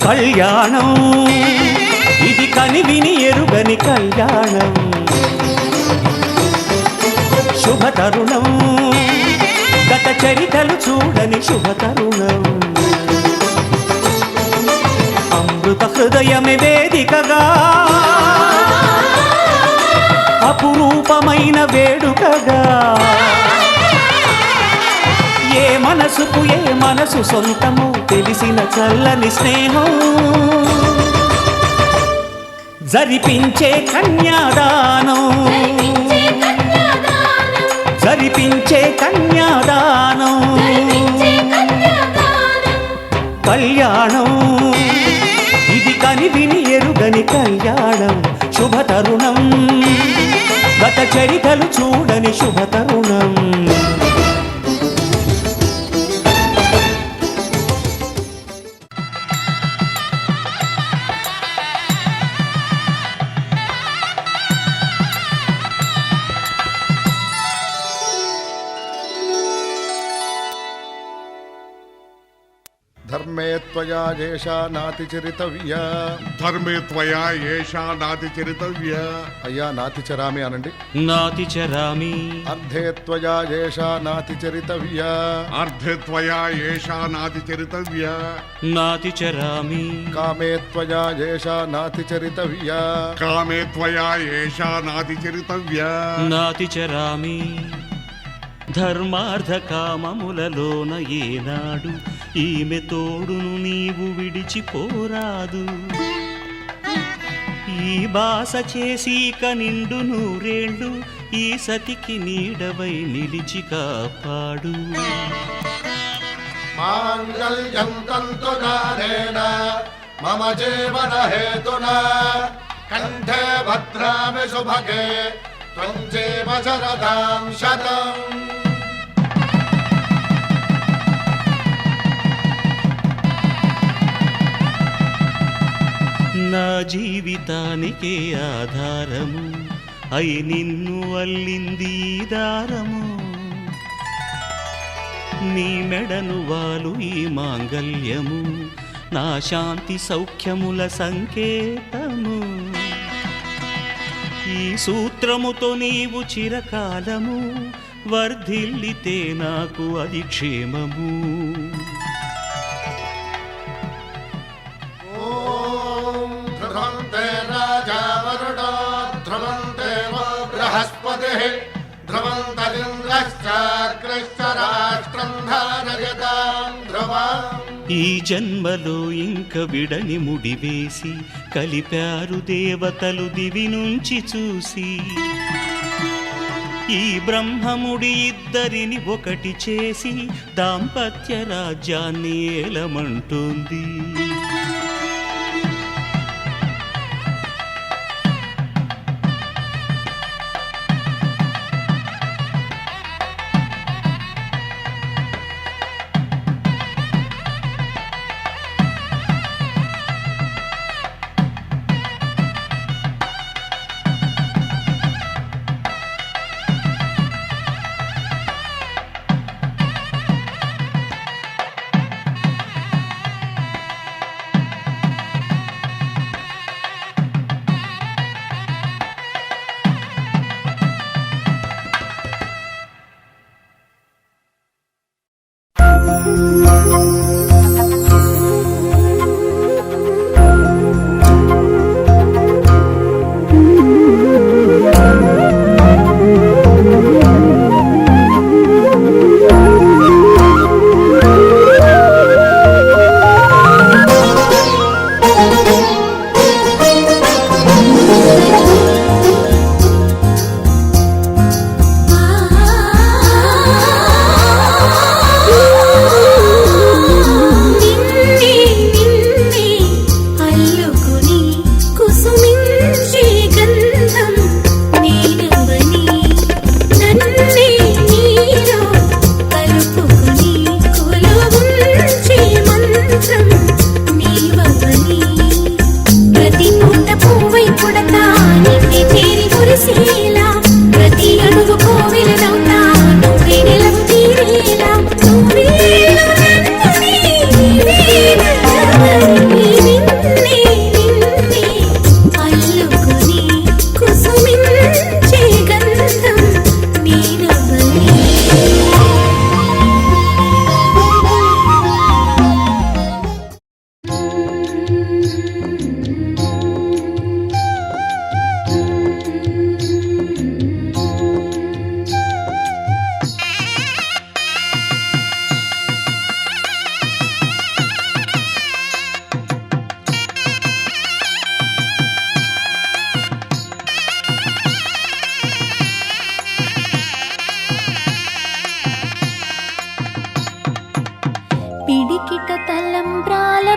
కళ్యాణం ఇది కనివిని ఎరుగని కళ్యాణం, శుభతరుణం గత చరితలు చూడని శుభతరుణం, అమృత హృదయమే వేదికగా అపురూపమైన వేడుకగా, ఏ మనసుకు ఏ మనసు సొంతము తెలిసిన చల్లని స్నేహం, జరిపించే కన్యాదానం, జరిపించే కన్యాదానం, కళ్యాణం ఇది కనివిని ఎరుగని కళ్యాణం, శుభతరుణం గత చరితలు చూడని శుభతరుణం. धर्मे त्वया येषा नातिचरितव्या, धर्मे त्वया येषा नातिचरितव्या. अय्या नातिचरामि अनंడి. नातिचरामि. अर्धे त्वया येषा नातिचरितव्या, अर्धे त्वया येषा नातिचरितव्या. नातिचरामि. कामे त्वया येषा नातिचरितव्या, कामे त्वया येषा नातिचरितव्या. नातिचरामि. ధర్మార్థ కామములలోన ఏనాడు ఈమె తోడును నీవు విడిచిపోరాదు, ఈ బాస చేసి కనిండు నూరేళ్ళు ఈ సతికి నీడవై నిలిచి కాపాడు. మాంగళ్యం తంతునానేన మమ జీవన హేతునా కంఠే భద్రామి శుభగే త్వం జీవ శరదాం శతం. నా జీవితానికే ఆధారము అయి నిన్ను అల్లింది దారము, నీ మెడను వాలు ఈ మాంగల్యము నా శాంతి సౌఖ్యముల సంకేతము, ఈ సూత్రముతో నీవు చిరకాలము వర్ధిల్లితే నాకు అది క్షేమము. ఈ జన్మలో ఇంక విడని ముడివేసి కలిపారు దేవతలు దివి నుంచి చూసి, ఈ బ్రహ్మముడి ఇద్దరిని ఒకటి చేసి దాంపత్య రాజ్యాన్ని ఏలమంటోంది.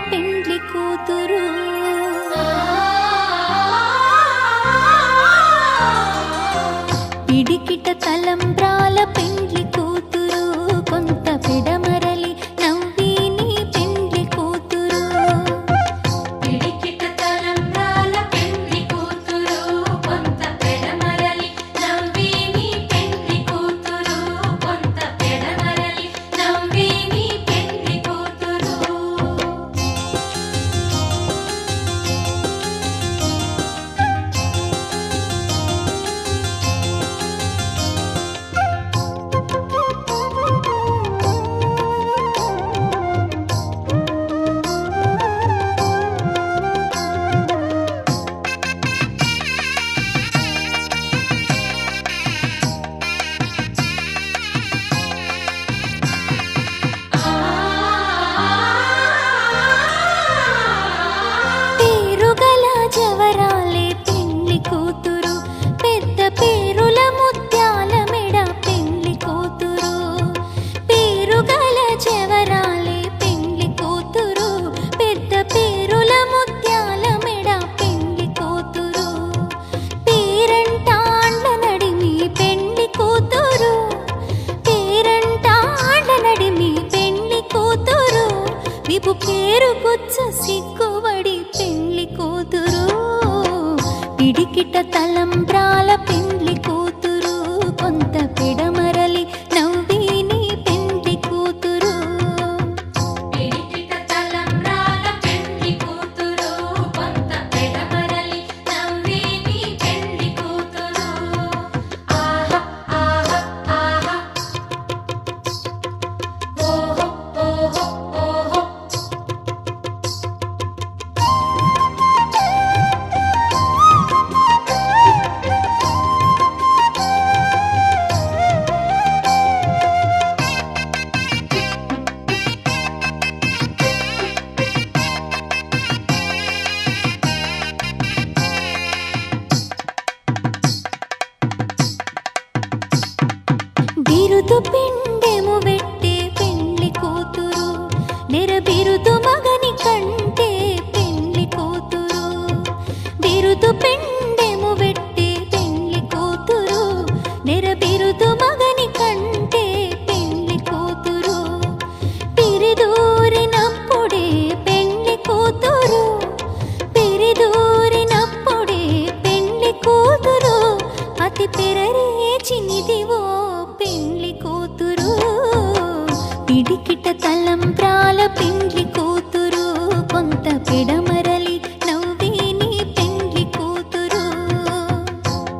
పెండ్లి కూతురు పిడికిట తలంబ్రాల పెండ్లి కూతురు కొంత పెడమరలి నవ్విని పెండ్లి కూతురు పిడికిట తలంబ్రాల పెండ్లి కూతురు కొంత పెడమరలి నవ్విని పెండ్లి కూతురు కొంత పెడమరలి నవ్విని పెండ్లి కూతురు పేరుగల జవరాలే పెండ్లి కూతురు పెద్ద పేరుల ముత్యాల మెడ పెండ్లి కూతురు పేరుగల జవరాలే పెండ్లి కూతురు పెద్ద పేరుల ముత్యాల మెడ పెండ్లి కూతురు పేరంటాండ్ల నడిమి పెండ్లి కూతురు పేరంటాండ్ల నడిమి పెండ్లి కూతురు విపు పేరు గుచ్చ సిగ్గుబడి పెండ్లి కూతురు పిడికిట తలంబ్రాల పెండ్లి కూతురు కొంత పెడమరలి నవ్విని పెండ్లి కూతురు పిడికిట తలంబ్రాల పెండ్లి కూతురు కొంత పెడమరలి నవ్విని పెండ్లి కూతురు ఆహా ఆహా ఆహా ఓహో ఓహో ఓహో బిరుదు పిండెము వెట్టే పెండ్లి కూతురు నెర బిరుదు మగని కంటే పెండ్లి కూతురు బిరుదు పిండెము వెట్టే పెండ్లి కూతురు నెర బిరుదు మగని కంటే పెండ్లి కూతురు పిరిదూరినప్పుడే పెండ్లి కూతురు పిరిదూరినప్పుడే పెండ్లి కూతురు అతి పెరరేచినిదివో పెండ్లి కూతురు పిడికిట తలంబ్రాల పెండ్లి కూతురు కొంత పెడమరలి నవ్విని పెండ్లి కూతురు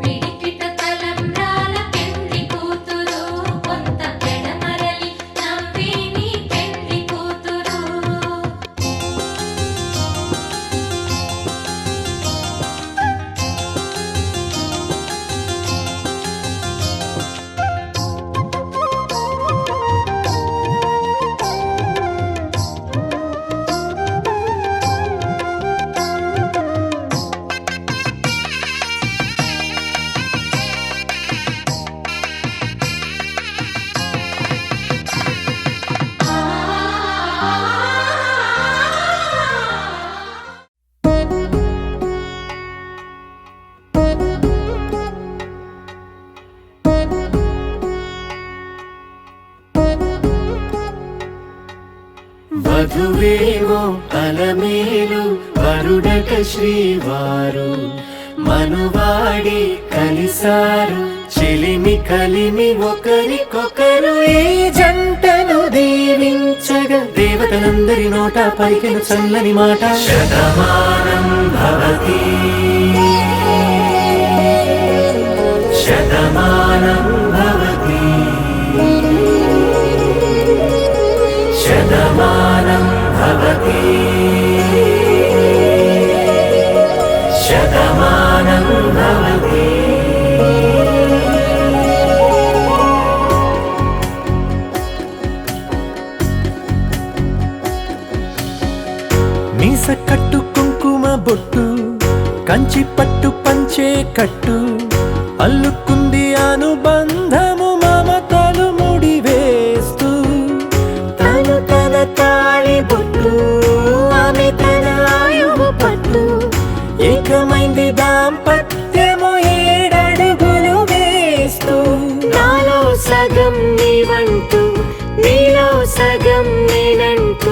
పిడికిట తలంబ్రాల పెండ్లి కూతురు కొంత పెడమరలి నవ్విని పెండ్లి కూతురు వధువేమో అలమేలు వరుడట శ్రీవారు మనువాడి కలిసారు చెలిమి కలిమి ఒకరికొకరు ఈ జంటను దీవించగా దేవతలందరి నోట పలికిన చల్లని మాట శతమానం భవతి శతమానం భవతి శతమానం భవతి శతమానం భవతి మీస కట్టు కుంకుమ బొట్టు కంచి పట్టు పంచే కట్టు అల్లుకుంది అనుబంధము మమతలు ముడివేస్తూ తను తన తాళి బొట్టు ఆమె సర్వం నేనంటూ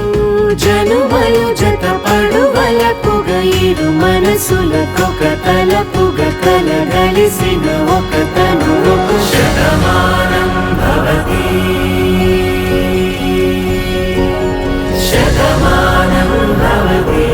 జనుమలు జతపడు వలపుగ ఇరు మనసులకొక తలపుగ కలగలిసిన ఒక తనువు శతమానం భవతి శతమానం భవతి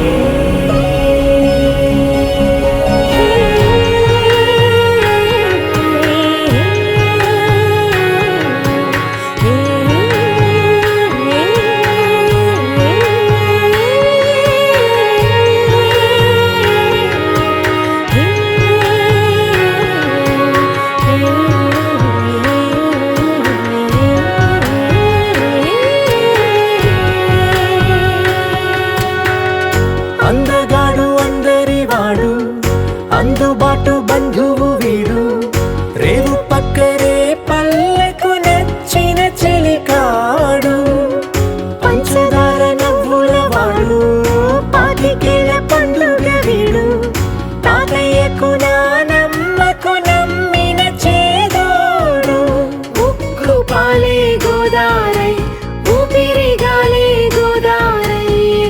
అందగాడు అందరివాడు అందుబాటు బంధువు వీడు రేవు పక్కరే పల్లెకు నచ్చిన చెలికాడు పంచదార నవ్వుల వాడు పాతికేల పండుగ వీడు తాతయ్యకు నానమ్మకు నమ్మిన చేదోడు ఉక్కు పాలే గోదారై ఊపిరిగాలే గోదారై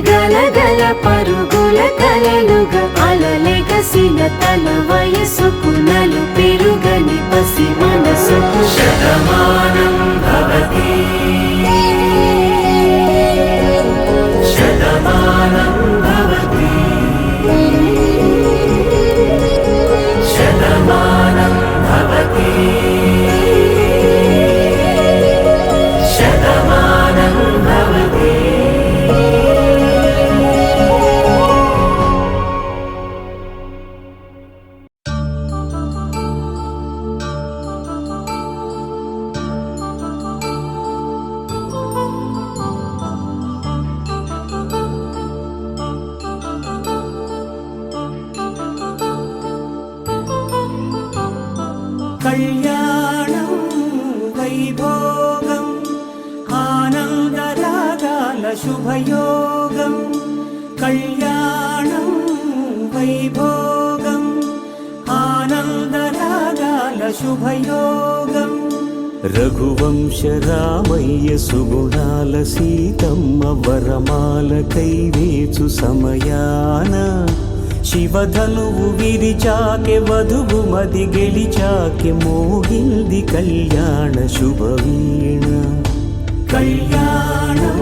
గలగల పరుగుల కలలుగా అలలెగసిన తన వయసుకు నలు పెరుగని పసి మనసుకు శతమానం భవతి శతమానం భవతి శతమానం భవతి శతమానం భవతి కళ్యాణం వైభోగం ఆనందరాగాల శుభయోగం కళ్యాణం వైభోగం ఆనందరాగాల శుభయోగం రఘువంశ రామయ్య సుగుణాల సీతమ్మ వరమాల కైవేచు సమయాన శివధనువు విరిచాకె వధువు మది గెలిచాకె మోగింది కళ్యాణ శుభవీణ కళ్యాణం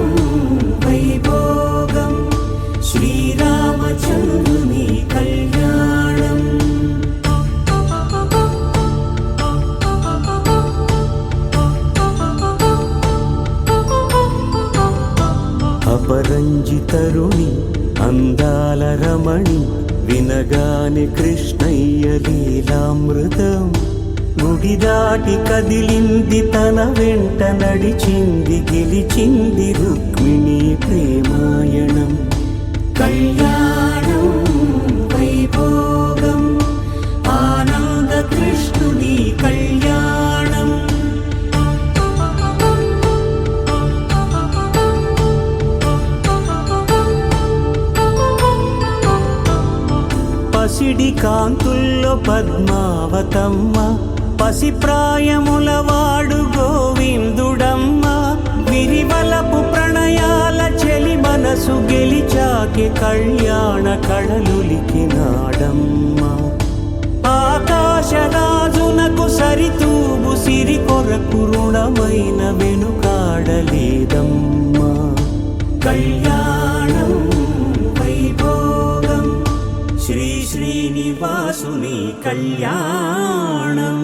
వైభోగం శ్రీరామచంద్రుని కళ్యాణం అపరంజి తరుణి అందాల రమణి వినగాని కృష్ణయ్య లీలామృతం గుడి దాటి కదిలింది తన వెంట నడిచింది గెలిచింది రుక్మిణి ప్రేమాయణం కళ్యాణం వైభోగం ఆనంద కృష్ణుని కళ్యాణం పసిడి కాంతుల్లో పద్మావతమ్మ పసిప్రాయముల వాడు గోవిందుడమ్మ విరివలపు ప్రణయాల చెలి మనసు గెలిచాకి కళ్యాణ కళలులికినాడమ్మ ఆకాశరాజునకు సరితూబు సిరి కొరకు రుణమైన వెనుకాడలేదమ్మా కళ్యాణం వైభోగం శ్రీ శ్రీనివాసుని కళ్యాణం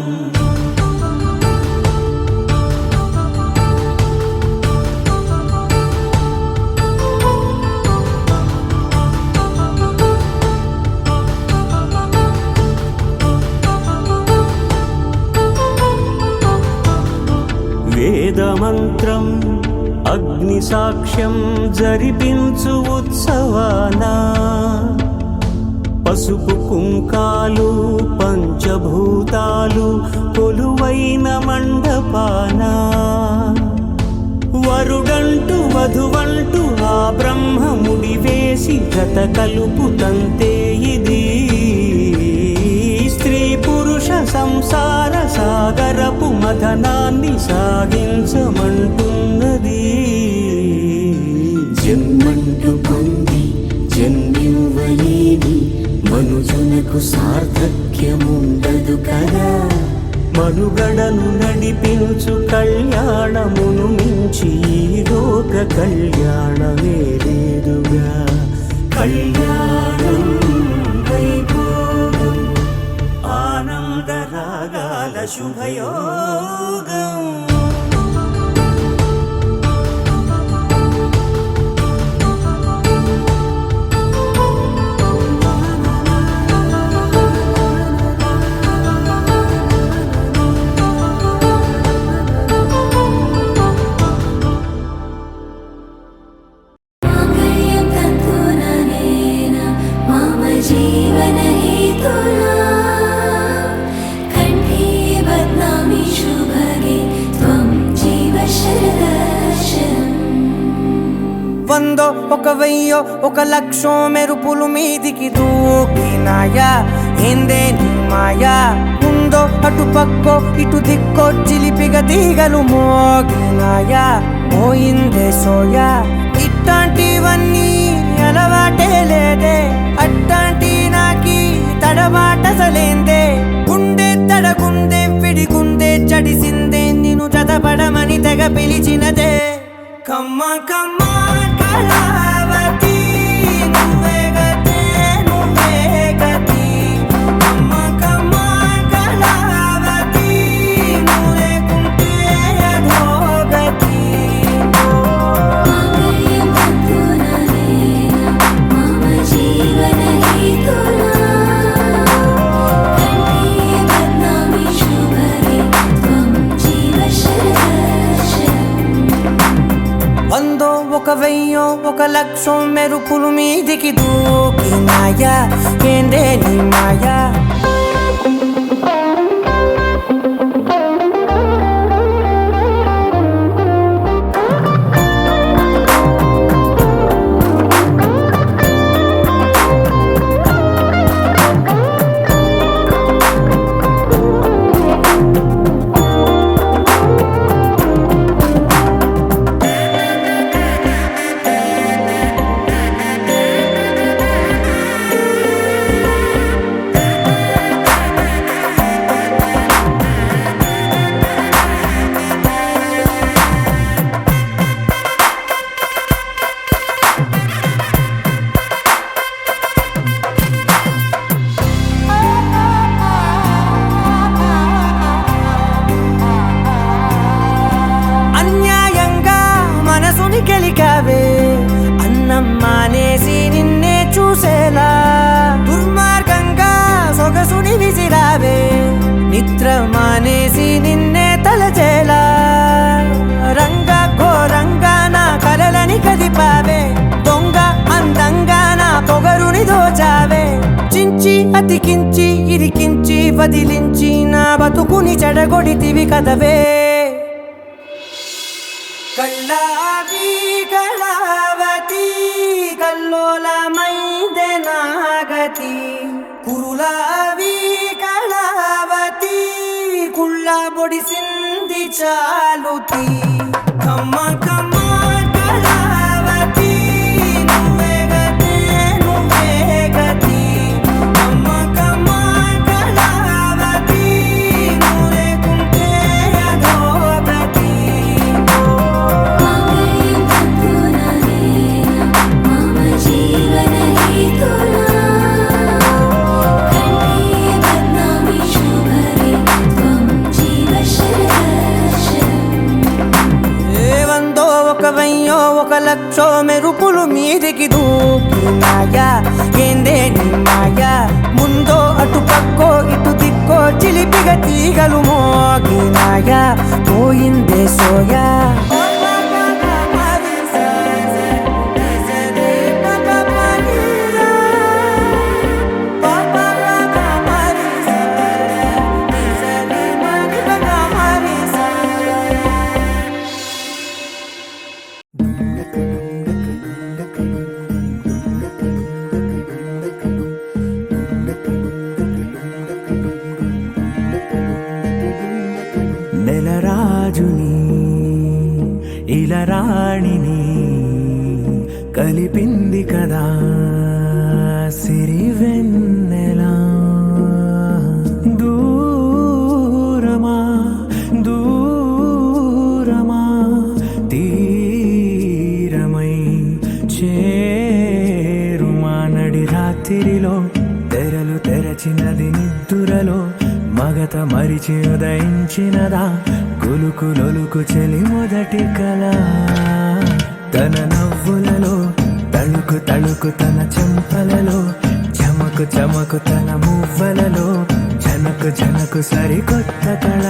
వేదమంత్రం అగ్ని సాక్ష్యం జరిపించు ఉత్సవానా పసుపు కుంకాలు పంచభూతాలు కొలువైన మండపాన వరుడంటూ వధువంటూ ఆ బ్రహ్మముడి వేసి జత కలుపుతంతే ఇది స్త్రీ పురుష సంసార సాగరపు మథనాన్ని సాగించమంటున్నది మనుగడను నడిపించు కళ్యాణమును మించి ఈ లోక కళ్యాణమే లేదుగా. కళ్యాణం వైభోగం ఆనందరాగాల శుభయోగం. माङ्गल्यं तन्तुननेन मम जीवनहेतुना कण्ठे बध्नामि शुभगे त्वं जीव शरदर्शनम्. వందో ఒక వెయ్యో ఒక లక్షో మెరుపులు మీదికి దూకినాయా ఏందే నీ మాయా. ముందో అటు పక్కో ఇటు దిక్కో చిలిపిగా తీగలు మోగినాయా పోయిందే సోయా. ఇట్లాంటివన్నీ అలవాటే లేదే అట్లాంటి నాకి తడబాటసలేందే. గుండె తడగుందే విడిగుందే చడిసిందే నిన్ను చదపడమని తెగ పిలిచినదే. కమ్మ కమ్మ కళావతి నువ్వే గతే నువ్వే గతి. కమ్మ కమ్మ కళావతి నువ్వు లేకుంటే అధోగతి. माङ्गल्यं तन्तुननेन मम जीवनहेतुना कण्ठे बध्नामि शुभगे त्वं जीव शरदर्शनम्. వందో ఒక వెయ్యో ఒక లక్షో మెరుపులు మీదికి దూకినాయా ఏందే నీ మాయా. అన్యాయంగా మనసుని గెలికావే అన్నం మానేసి నిన్నే చూసేలా. దుర్మార్గంగా సొగసుని విసిరావే నిద్ర మానేసి నిన్నే తలచేలా. రంగ ఘోరంగా నా కలలని కదిపావే దొంగ అందంగా నా పొగరుని దోచావే. చించి అతికించి ఇరికించి వదిలించి నా బతుకుని చెడగొడితివి కదవే. కళ్ళావి కళావతి కల్లోలమైందే నాగతి. కురులావి కళావతి కుళ్ళ బొడిసింది చాలుతి. కమ్మ కమ్మ కళావతి నువ్వే గతే నువ్వే గతి. కమ్మ కమ్మ కళావతి నువ్వు లేకుంటే అధోగతి. माङ्गल्यं तन्तुननेन मम जीवनहेतुना कण्ठे बध्नामि शुभगे त्वं जीव शरदर्शनम्. ఏ వందో ఒక వెయ్యో ఒక లక్షో మెరుపులు మీదికి దూకినాయా ఏందే నీ మాయా. ముందో అటు పక్కో ఇటు దిక్కో చిలిపిగా తీగలు మోగినాయా పోయిందే సోయా. నెలరాజుని ఇలరాణిని కలిపింది కదా సిరివెన్నెలా దూరమా రాత్రిలో తెరలు తెరచినది నిద్దురలో మగత మరిచి ఉదయించినదా కులుకులొలుకు చెలి మొదటి కళ తన నవ్వులలో తళుకు తళుకు తన చెంపలలో చమకు చమకు తన మువ్వలలో జనకు జనకు సరికొత్త కళ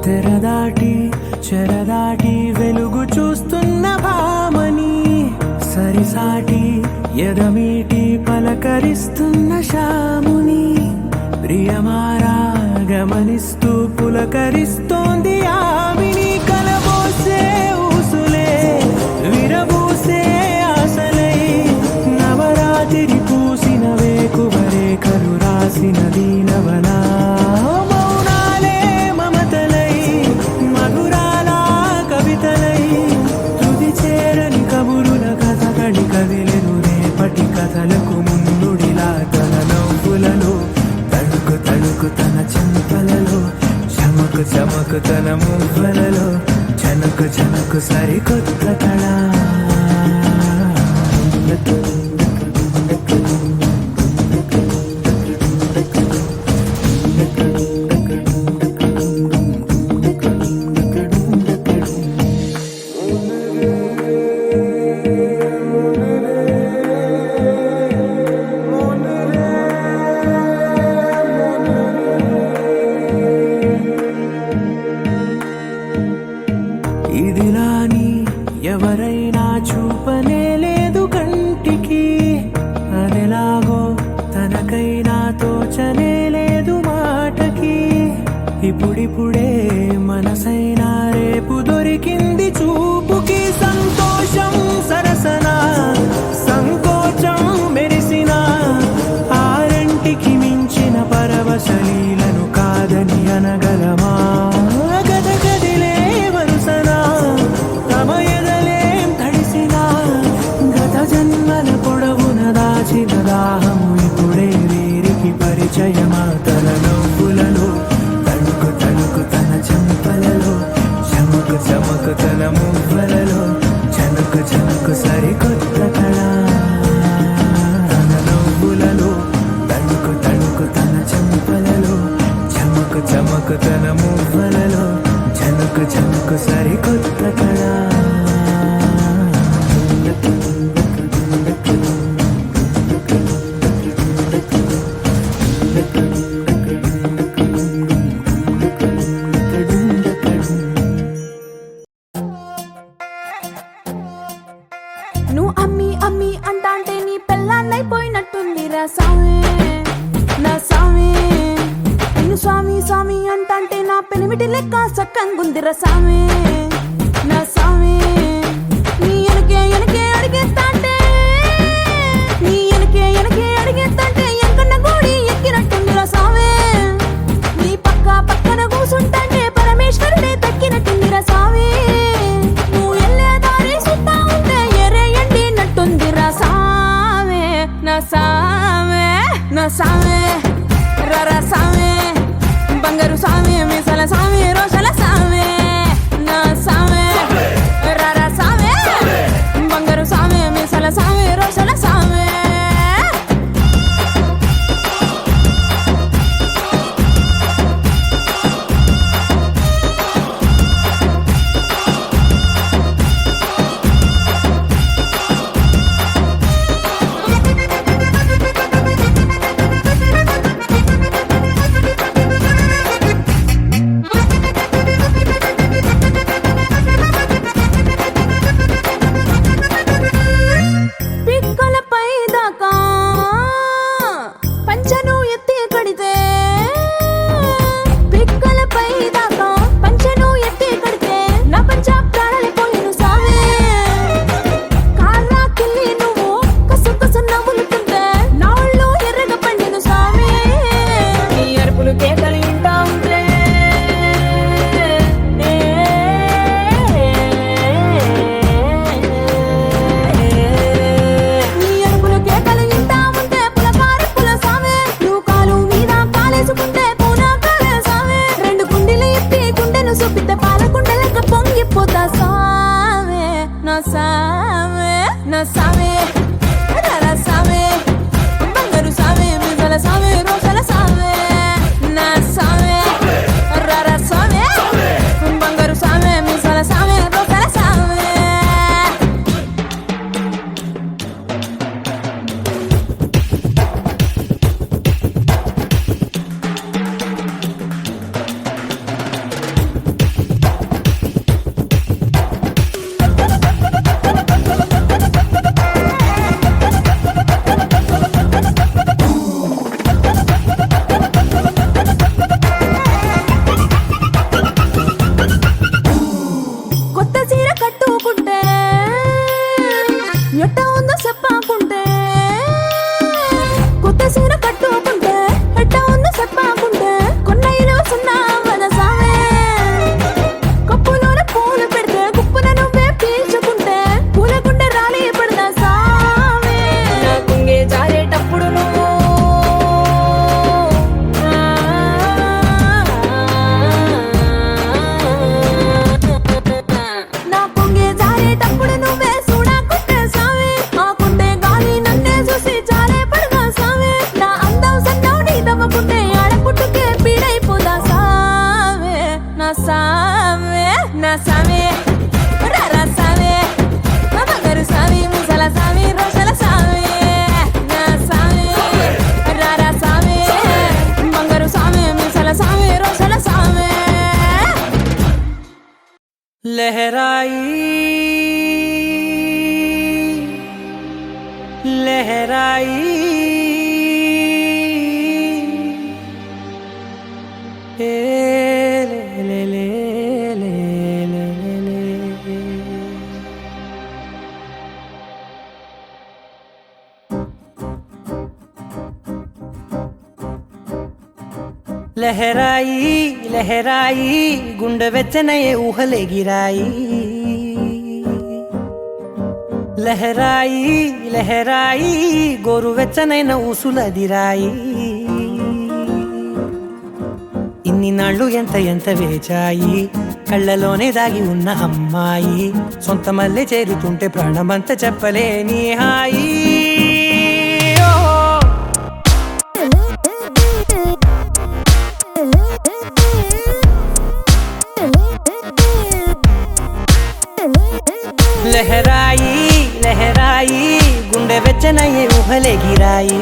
తెరదాటి చెరదాటి వెలుగు చూస్తున్న భామని సరిసాటి ఎదమీటి పలకరిస్తున్న శాముని ప్రియమారా గమనిస్తూ పులకరిస్తోంది ఆవిని కలబోసే ఊసులే విరబూసే ఆశలై నవరాత్రి పూసిన వేకువరేఖలు రాసిన దీనవనా కదిలెను రేపటి కథలకు ముందుడిలా తన నవ్వులలో తడుకు తడుకు తన చెంపలలో చమకు చమకు తన మువ్వలలో జనకు జనకు సరికొత్త కళ ఇదిలాని ఎవరైనా చూపనే లేదు కంటికి అదెలాగో తనకైనా తోచనే లేదు మాటకి ఇప్పుడిప్పుడే మనసైనా రేపు దొరికింది చూపుకి సంతోషం సరసన సంకోచం మెరిసిన ఆరంటికి మించిన పరవశలీలను కాదని అనగలమా దాచిన దాహము ఇప్పుడే వీరికి పరిచయమా తన నవ్వులలో తణుకు తణుకు తన చెంపలలో చమకు చమకు తన మువ్వలలో జనకు జనకు సరికొత్త కళ తన నవ్వులలో తణుకు తణుకు తన చెంపలలో చమకు చమకు తన మువ్వలలో జనకు జనకు సరికొత్త కళ నువ్వు అమ్మి అమ్మి అంటాంటే నీ పెళ్ళాన్నైపోయినట్టుందిరా సామి నా సామి నిన్ను స్వామి స్వామి అంటాంటే నా పెనిమిటి లెక్క సక్కంగుందిరా సామి నా సామి నీ ఎనకే ఎనకే అడిగేస్తాంటే నీ ఎనకే ఎనకే అడిగేస్తాంటే ఎంకన్న గోడి ఎక్కినట్టుందిరా సామి నీ పక్క పక్కన కూసుంటాంటే పరమేశ్వరుడే తక్కినట్టుందిరా సామి నువ్వు ఎల్లే దారి సుత్తా ఉంటే ఎర్రయ్యండినట్టుందిరా సామి నా సామి నా సామి రరా సామి బంగారు సామి మీసల సామి రోషల సామి నా సామి రరా సామి బంగారు సామి మీసల సామి రోషల సామి నా సామే నా సామే రారా సామే బంగారు సామే మిజల సామే రోజల సామే నా సామే రారా సామే బంగారు సామే మిజల సామే రోజల సామే కొత్త చీర కట్టుకుంటే ఎట్ట ఉందో చెప్పాకుంటే కొత్త చీర కట్టుకుంటే ఎట్ట ఉందో చెప్పాకుంటే కొన్నైలో సున్నా వనసామే కప్పులోన పూలు పెడితే కుప్పున నువ్వే పీల్చుకుంటే పూలకుంటే రాలి పడదా సామే నా కుంగే జారేటప్పుడు నువ్వు నా పొంగే జారేటప్పుడు నువ్వే చూడకుంటే సామి ఆకుంటే గాలి నన్నే చూసి జారే పడగా సామి నా అందం సన్నం నీ దవ్వకుంటే ఆడపుట్టుకే పీడైపోదా సామే నా సామే నా సామే రారా సామే నా బంగారు సామి ముసల సామి రోషల సామి నా సామి రారా సామి బంగారు సామి ముసల సామి రోషల సామి लहराई लहराई ए ले ले ले ले ले ले लहराई लहराई गुंड వెచ్చనయే ఊహలే గిరాయి లహరాయి లహరాయి గోరు వెచ్చనైన ఊసులదిరాయి ఇన్ని నాళ్ళు ఎంత ఎంత వేచాయి కళ్ళలోనే దాగి ఉన్న అమ్మాయి సొంత మల్లె చేరుతుంటే ప్రాణమంతా చెప్పలేని హాయి లహరాయి లహరాయి గుండె వెచ్చనయ్యే ఊహలే గిరాయి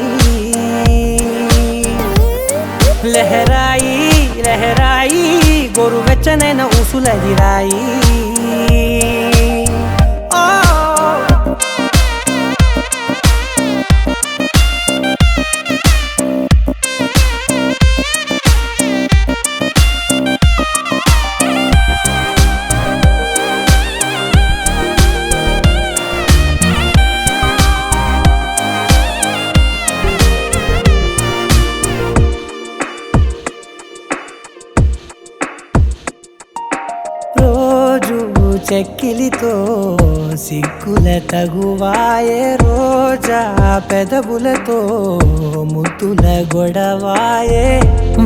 లహరాయి లహరాయి గోరు వెచ్చనైన ఊసులదిరాయి చెక్కిలితో సిగ్గుల తగువాయే రోజా పెదవులతో ముద్దుల గొడవాయే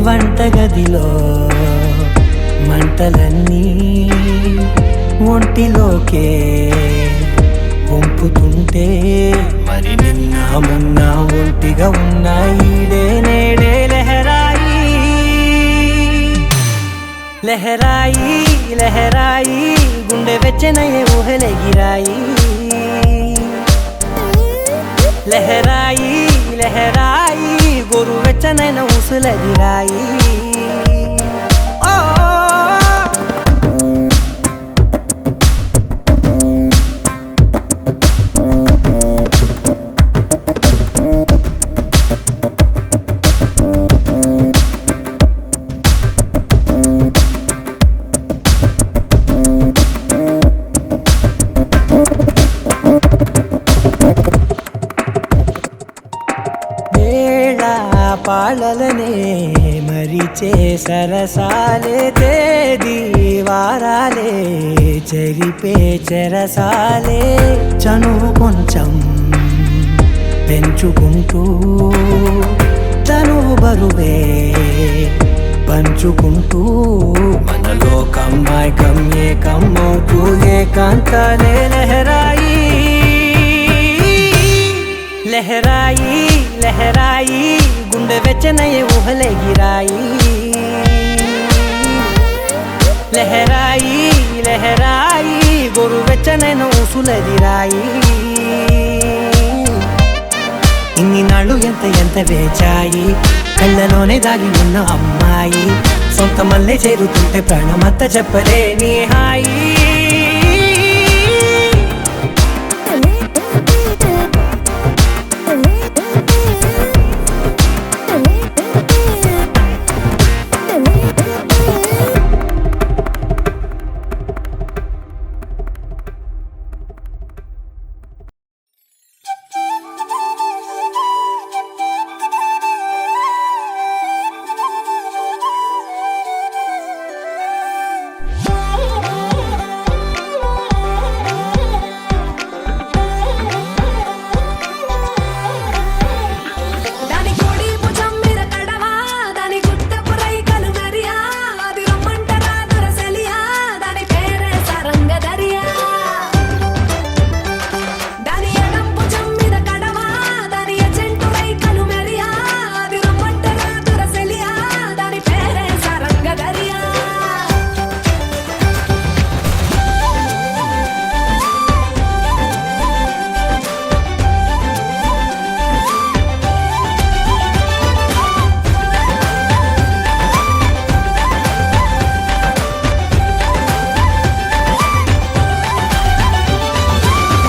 వంటగదిలో మంటలన్నీ ఒంటిలోకే వంపుతుంటే మరి నిన్న మొన్న ఒంటిగా ఉన్నాయి నేడే లహరాయి లహరాయి లహరాయి గుండె వెచ్చనయ్యే ఊహలే గిరాయి లహరాయి లహరాయి గోరు వెచ్చనైన ఊసులదిరాయి పాలలనే మరిచే సరసాలే తేదీ వారాలే చెరిపే చెరసాలే చనువు కొంచెం పెంచుకుంటూ తనువు బరువే పంచుకుంటూ మనలో కమ్మాయి కమ్మే కమ్మవుతూ ఏకాంతాలే లహరా లెహరాయి గుండె వెచ్చనయ్యే ఊహలే గిరాయి లెహరాయి లెహరాయి గోరు వెచ్చనైన ఊసులదిరాయి ఇన్ని నాళ్ళు ఎంత వేచాయి కళ్ళలోనే దాగి ఉన్న అమ్మాయి సొంత మల్లె చేరుతుంటే ప్రాణమంత చెప్పలేని హాయి దాని కోడి భుజం మీద కడవా దాని గుట్టపు రైకలు మెరియా అది రమ్మంటరా దొరసెలియా దాని పేరే సరంగ దరియా దాని ఎడం భుజం మీద కడవా దాని ఎజెంటు రైకలు మెరియా అది రమ్మంటరా దొరసెలియా దాని పేరే సరంగ దరియా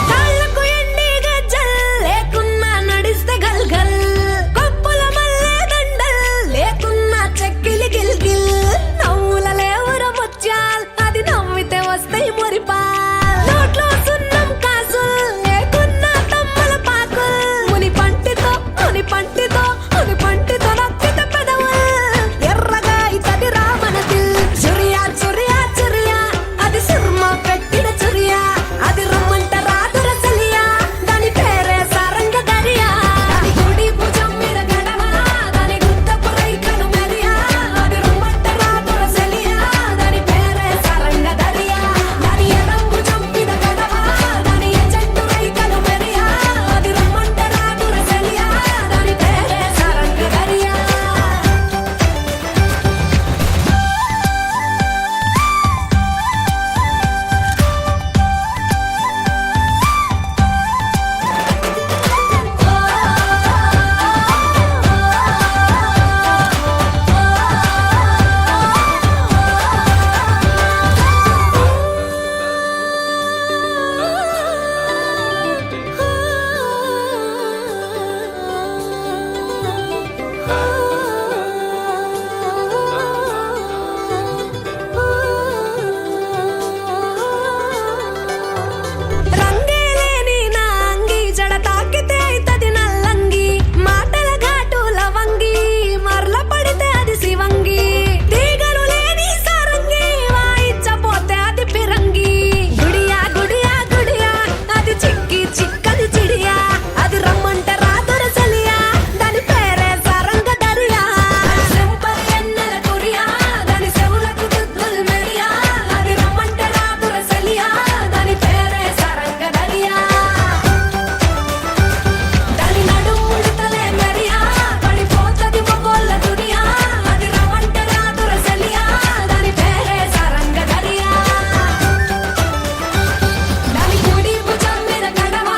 కాళ్ళకు ఎండి గజ్జల్ లేకున్నా నడిస్తే గల్గల్ కొప్పుల మల్లె దండల్ లేకున్నా చెక్కిలి గిల్గిల్ నవ్వుల లేవుర ముత్యాల్ అది నవ్వితే వస్తాయి మురిపాల్ నోట్లో సున్నం కాసుల్ లేకున్నా తమ్మల పాకుల్ ముని పంటితో నొక్కితే పెదవుల్ ఎర్రగా ఇతడి రామన దిల్ చురియా చురియా చురియా అది సుర్మా పెట్టిన చురియా అది రమ్మంట రాదుర సలియా దాని పేరే సారంగ దరియా దాని గుడి భుజం మీద గడవా దాని గుత్తపు రైకను మెరియా అది రమ్మంట రాదుర సలియా దాని పేరే సారంగ దరియా దాని ఎడం భుజం మీద గడవా దాని ఎజెంటు రైకను మెరియా అది రమ్మంట రాదుర సలియా దాని పేరే సారంగ దరియా రంగేలేని నా అంగి జడ తాకితే అయితది నల్లంగి మాటల ఘాటుల వంగి మరల పడితే అది శివంగి తీగలు లేని సారంగి వాయించపోతే అది పిరంగి గుడియా గుడియా గుడియా అది చిక్కని చిడియా అది రమ్మంట రాదుర సలియా దాని పేరే సారంగ దరియా సింపల్ ఎన్నెల కురియా దాని సెవులకు దుద్దుల్ మెరియా అది రమ్మంట రాదుర సలియా దాని పేరే సారంగ దరియా దాని నడుముడితలే మెరియా పడిపోతది మొగోళ్ళ దునియా అది రమ్మంట రాదుర సలియా దాని పేరే సారంగ దరియా దాని కుడి భుజం మీద కడవా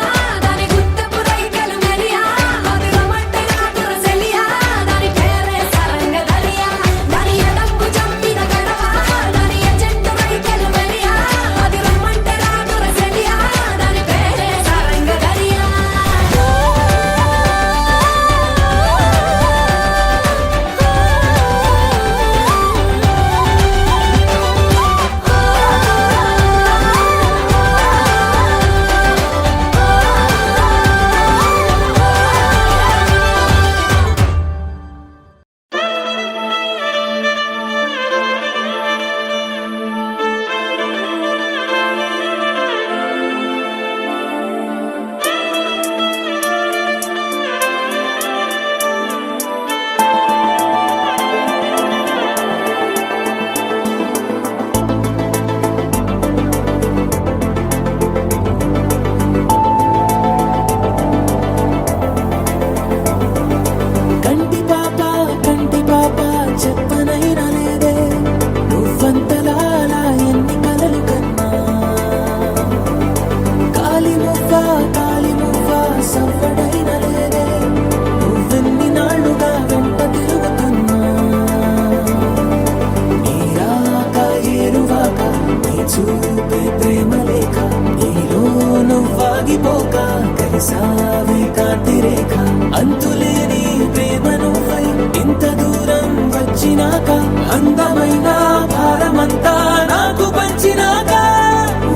అనుకోక కలిసావే కాంతి రేఖ అంతులేని ప్రేమ నువ్వై ఇంత దూరం వచ్చినాక అందమైన భారమంతా నాకు పంచినాక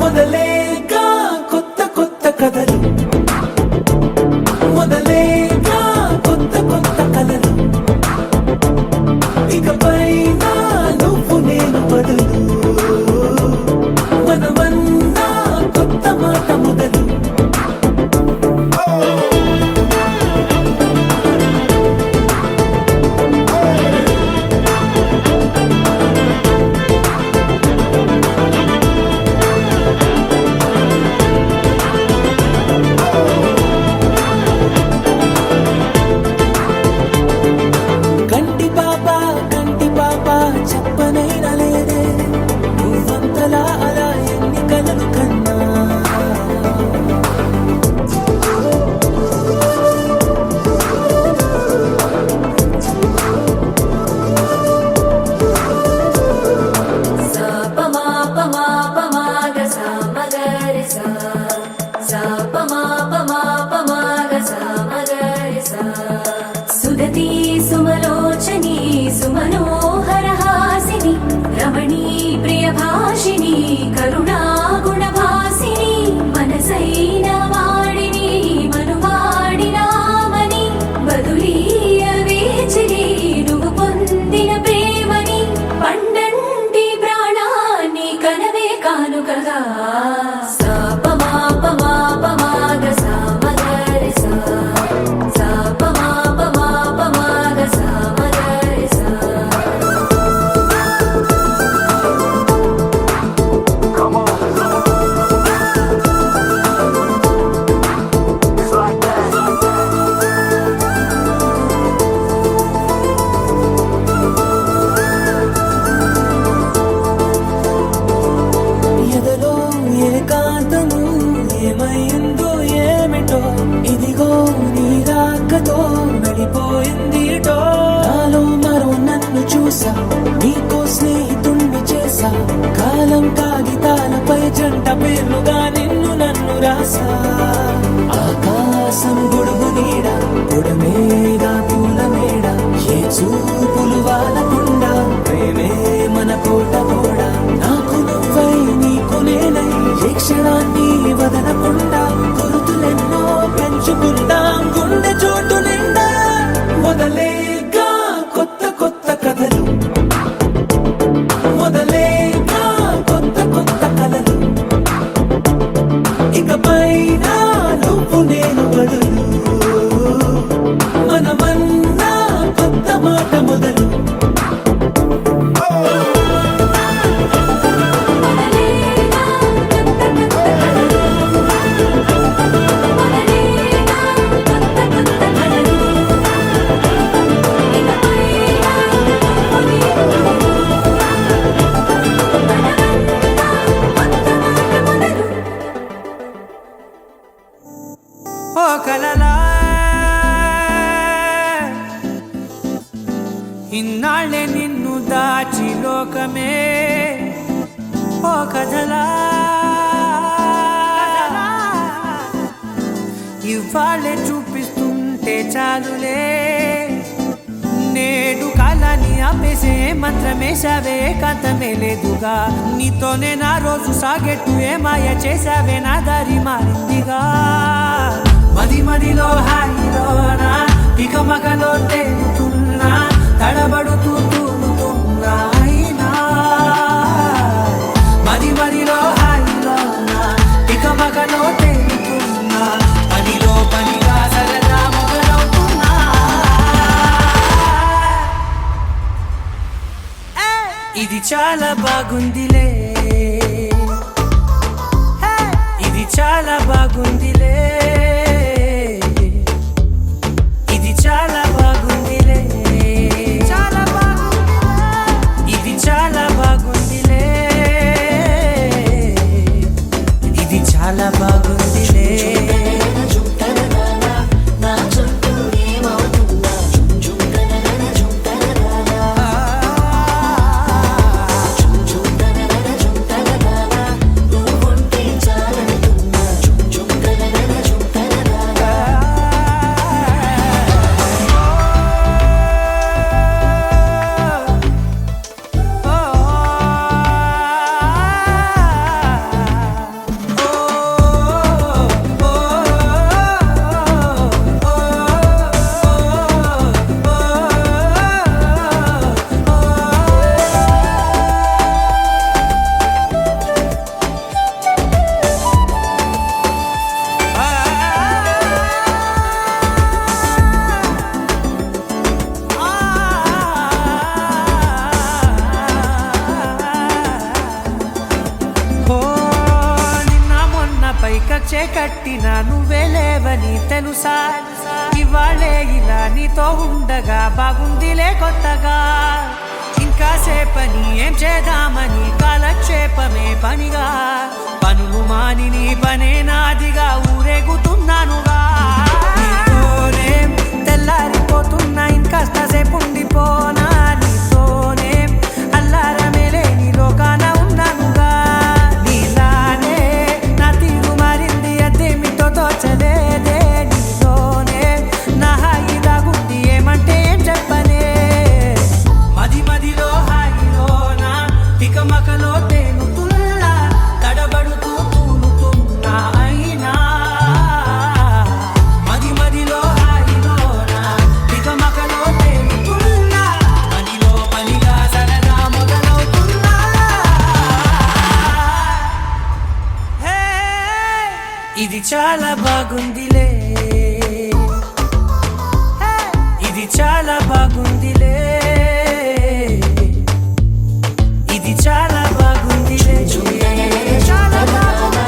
మొదలేక కొత్త కొత్త కథలు మొదలేక కొత్త కొత్త కలలు ఇకపై నువ్వు నేను బదులు మనమన్నా కొత్త మాట మొదలు కంటి పాప చెప్పనైనా లేదే నువ్వంతలా అలా ఎన్ని కలలు కన్నా sa pa ma ga sa ma ga re sa pa ma ga sa ma ga re sa sudati sumalochani sumanohar hasini ramani priyabhashini karuna gunabhasini manasaina vaadini manuvaadinamani baduliyave chili nuvu pondina premani పండంటి ప్రాణాన్ని కనవే కానుకగా సా ప మా గ సా మ గ రి సా సా ప మా గ సా మ గ రి సా ఎదలో ఏకాంతము ఏమైందో ఏమిటో ఇదిగో నీ రాకతో వెళ్ళిపోయిందిటో నాలో మరో నన్ను చూసా నీకో స్నేహితుణ్ణి చేసా కాలం కాగితాలపై జంట పేర్లుగా నిన్ను నన్ను రాసా ఆకాశం గొడుగు నీడ గుడమేగా పూల మేడ ఏ చూపులు వాలకుండా ప్రేమే మన కోట కూడా నాకు నువ్వై నీకు నేనై ఏ క్షణాన్ని వదలకుండా గుర్తులెన్నో పెంచుకుందాం గుండె చోటు నిండా మొదలేగా కొత్త కొత్త కథలు మొదలేగా కొత్త కొత్త కలలు ఇకపై నువ్వు నేను బదులు మనమన్నా కొత్త మాట మొదలు ఓ కలలా ఇన్నాళ్ళే నిన్ను దాచి లోకమే ఓ కథలా ఇవాళ్ళే చూపిస్తుంటే చాలులే నేడు కాలాన్ని ఆపేసే మంత్రమేశావే కాంతమే లేదుగా నీతోనే నా రోజు సాగెట్టు ఏ మాయ చేశావే నా దారి మారిందిగా మదిలో హాయిలోనా ఇక మగలో తేలుతున్నా తడబడుతూ తూలుతున్నా అయినా మదిలో హాయిలోనా ఇక మగలో తేలుతున్నా పనిలో పనిగా సరదా మొదలవుతున్నా ఇది చాలా బాగుందిలే ఇది చాలా బాగుందిలే ఇది చాలా బాగుందిలే చాలా బాగుందిలే ఇది చాలా బాగుందిలే ఇది చాలా బాగుందిలే Jum jum నువ్వే లేవని తెలుసా ఇవాళే ఇలా నీతో ఉండగా బాగుందిలే కొత్తగా ఇంకా సేపని ఏం చేద్దామని కాలక్షేపమే పనిగా పనులు మాని నీ పనే నాదిగా ఊరేగుతున్నానుగా నీతోనే తెల్లారిపోతున్నా ఇంకాస్త సేపు ఉండిపోనా నీతోనే అల్లారమే లేని లోకాన ఉన్నానుగా నీలానే నా తీరు మారింది అదేమిటో తోచలేదే నీతోనే నా హాయి దాగుంది ఏమంటే ఏం చెప్పనే మది మదిలో హాయిలోనా తికమకలో తేలుతున్నా తడబడుతూ తూలుతున్నా అయినా మది మదిలో హాయిలోనా తికమకలో తేలుతున్నా పనిలో పనిగా సరదా మొదలవుతున్నా హే, ఇది చాలా బాగుందిలే ఇది చాలా బాగుందిలే ఇది చాలా బాగుందిలే చాలా బాగుంది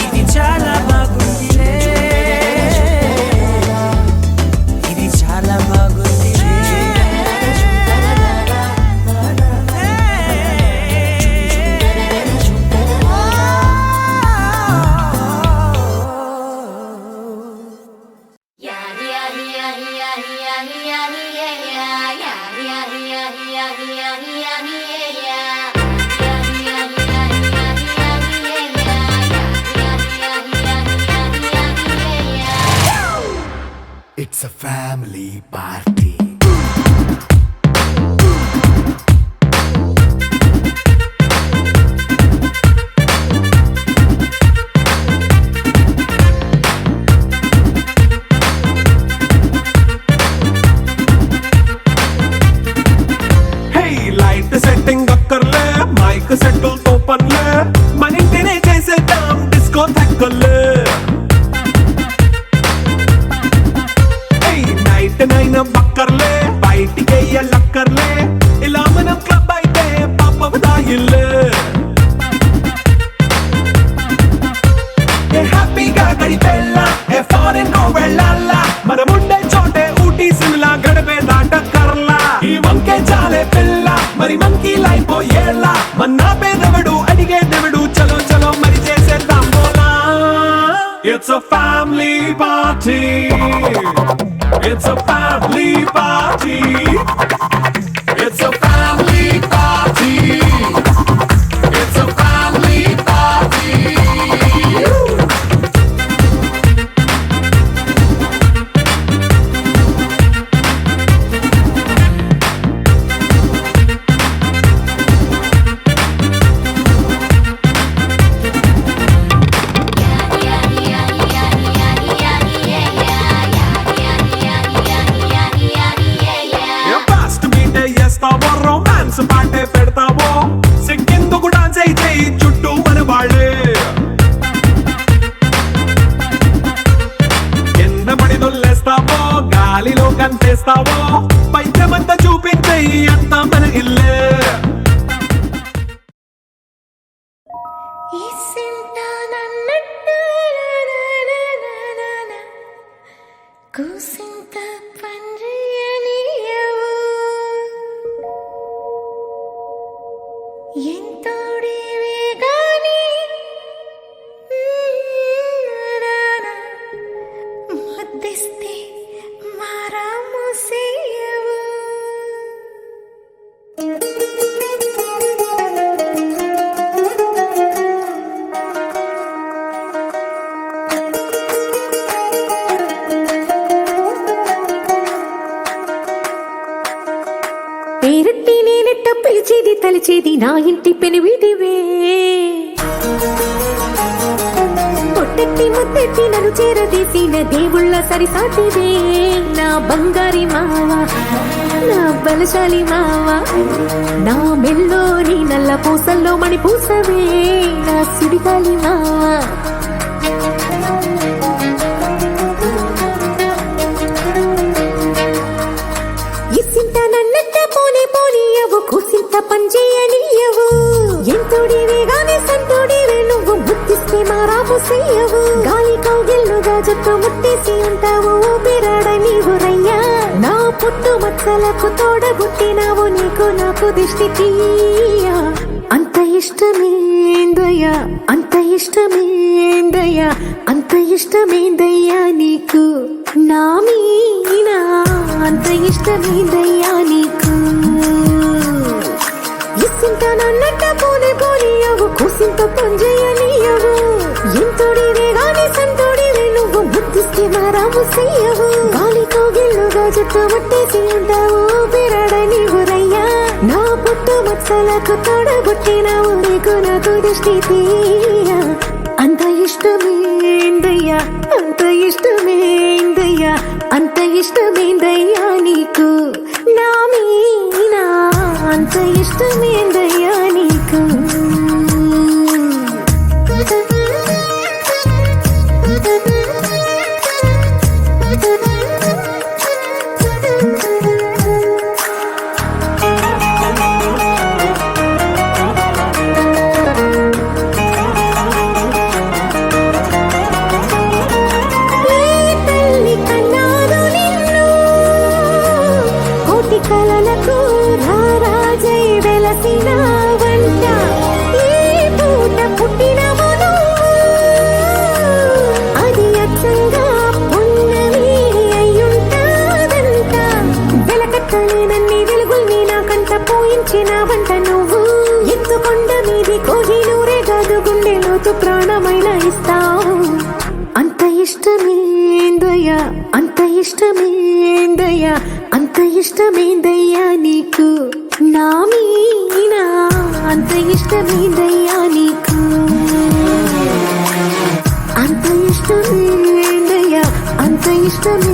ఇది చాలా బాగుందిలే ఇది చాలా బాగుందిలే It's a family party. Hey, light setting అక్కర్లే మైక్ సెట్టుల్ తో పనిలే మన ఇంటినే చేసేద్దాం డిస్కో థక్కర్లే నైట్ నైన్ బక్కర్లే బయటికి లక్కర్లే ఇలా మనం క్లబ్ అయితే పాపదాయిల్లే హ్యాపీగా గడిపెళ్ళా ఏ ఫారెన్ నో వెళ్ళాలా మనం ఉండే చోటే ఊటీ సిమ్లా గడిపే దాటక్కర్లా ఈ వంకే చాలే పిల్ల మరి మంకీ లైఫ్ ఏళ్ళ మన్నా పేదవడు అడిగేదెవడు చలో చలో మరి చేసేద్దాం బోలా It's a family party. It's a family party. It's a family party. It's a family party. Fast meet చేస్తావో రొమాన్స్ పాటే పెడతావో సిగ్గెందుకు డాన్స్ అయితే చుట్టూ మన వాళ్ళే కింద పడి దొల్లేస్తావో గాలిలో కంటేస్తావో పైద్యమంతా చూపించే అంతా మన ఇల్లే కూసింత పండ్రియనియవు ఎంతోడివే గాని ముద్దిస్తే మారాము సేయవు పేరట్టి నేనెట్ట పిలిచేది తలిచేది నా ఇంటి పెనివిటివే పొట్టెట్టి ముద్దెట్టి నన్ను చేరదీసిన దేవుళ్ళ సరిసాటివే నా బంగారి మావా నా బలశాలి మావా నా మెల్లోని నల్ల పూసల్లో మణి పూసవే నా సుడిగాలి మావా ఇసింత నన్నట్ట పోనీ పోనీయవు కూసింత పంచేయనీయవు ఎంతోడివే గానే సంతోడివే నువ్వు ముద్దిస్తే మారాము చెయ్యవు గాలి కౌగిల్లుగా చుట్టుముట్టేసి ఉంటావు ఊపిరాడ నీవురయ్యా నా పుట్టు మచ్చలకు తోడబుట్టినావు నీకు నాకు దిష్టి తీయా అంత ఇష్టమేందయ్యా అంత ఇష్టమేందయ్యా అంత ఇష్టమేందయ్యా నీకు నా మీనా అంత ఇష్టమేందయ్యా నీకు ఇసింత నన్నట్ట పోనే పోనీయవు కుసింత పొంజయ్యనీయవు ఎంతోడివే గాని సంతోడివే నువ్వు బుద్ధిస్తే మారాము చెయ్యవు గాలి కౌగిల్లుగా చుట్టుముట్టేసి ఉంటావు ఊపిరాడ నీవురయ్యా నా పుట్టు మచ్చలకు తోడబుట్టినావు నీకు నాకు దృష్టి తీయా అంత ఇష్టమేందయ్యా అంత ఇష్టమేందయ్యా అంత ఇష్టమేందయ్యా నీకు నా మీనా అంత ఇష్టమేందయ్యా నీకు కలలకు రారాజై వెలసిన వంట ఈ పూట పుట్టినవను అది అచ్చంగా పున్నమి అయ్యుంటాదంట వెలకట్టలేనన్ని వెలుగుల్ని నాకంట పోయించిన వంట నువ్వు ఎత్తుకొండ మీది కోహినూరే కాదు గుండె లోతు ప్రాణమైన ఇస్తావు అంత ఇష్టమేందయ్యా అంత ఇష్టమేందయ్యా అంత ఇష్టమేందయ్యా నీకు నా మీనా అంత ఇష్టమేందయ్యా నీకు అంత ఇష్టమేందయ్యా అంత ఇష్టమే